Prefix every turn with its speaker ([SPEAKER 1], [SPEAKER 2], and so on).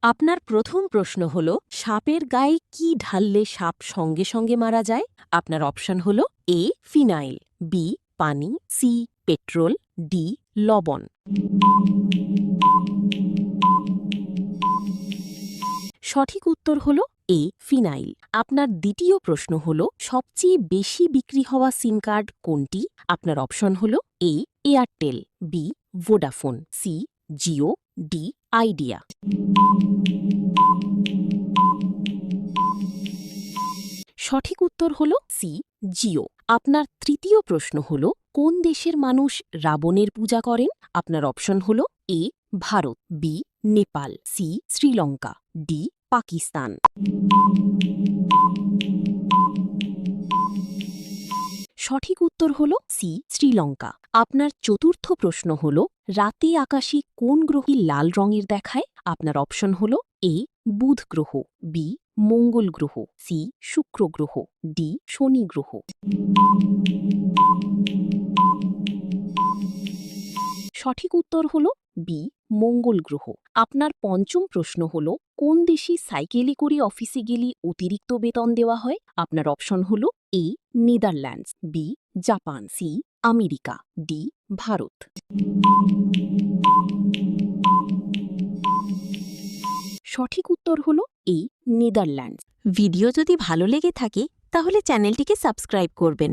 [SPEAKER 1] আপনার প্রথম প্রশ্ন হল, সাপের গায়ে কি ঢাললে সাপ সঙ্গে সঙ্গে মারা যায়? আপনার অপশন হল এ ফিনাইল, বি পানি, সি পেট্রোল, ডি লবণ। সঠিক উত্তর হল এ ফিনাইল। আপনার দ্বিতীয় প্রশ্ন হল, সবচেয়ে বেশি বিক্রি হওয়া সিম কার্ড কোনটি? আপনার অপশন হল A Airtel, B Vodafone, C Jio, D Idea. সঠিক উত্তর হল সি জিও। আপনার তৃতীয় প্রশ্ন হল, কোন দেশের মানুষ রাবণের পূজা করেন? আপনার অপশন হল A Bharat, B Nepal, C Sri Lanka, D Pakistan. সঠিক উত্তর হল সি শ্রীলঙ্কা। আপনার চতুর্থ প্রশ্ন হল, রাতে আকাশে কোন গ্রহই লাল রঙের দেখায়? আপনার অপশন হল এ বুধ গ্রহ, বি মঙ্গল গ্রহ, সি শুক্র গ্রহ, ডি শনি গ্রহ। সঠিক উত্তর হল বি মঙ্গল গ্রহ। আপনার পঞ্চম প্রশ্ন হল, কোন দেশে সাইকেলে করে অফিসে গেলে অতিরিক্ত বেতন দেওয়া হয়? আপনার অপশন হল A Netherlands, B Japan, C America, D Bharat. সঠিক উত্তর হল এ নেদারল্যান্ডস। ভিডিও যদি ভালো লেগে থাকে তাহলে চ্যানেলটিকে সাবস্ক্রাইব করবেন।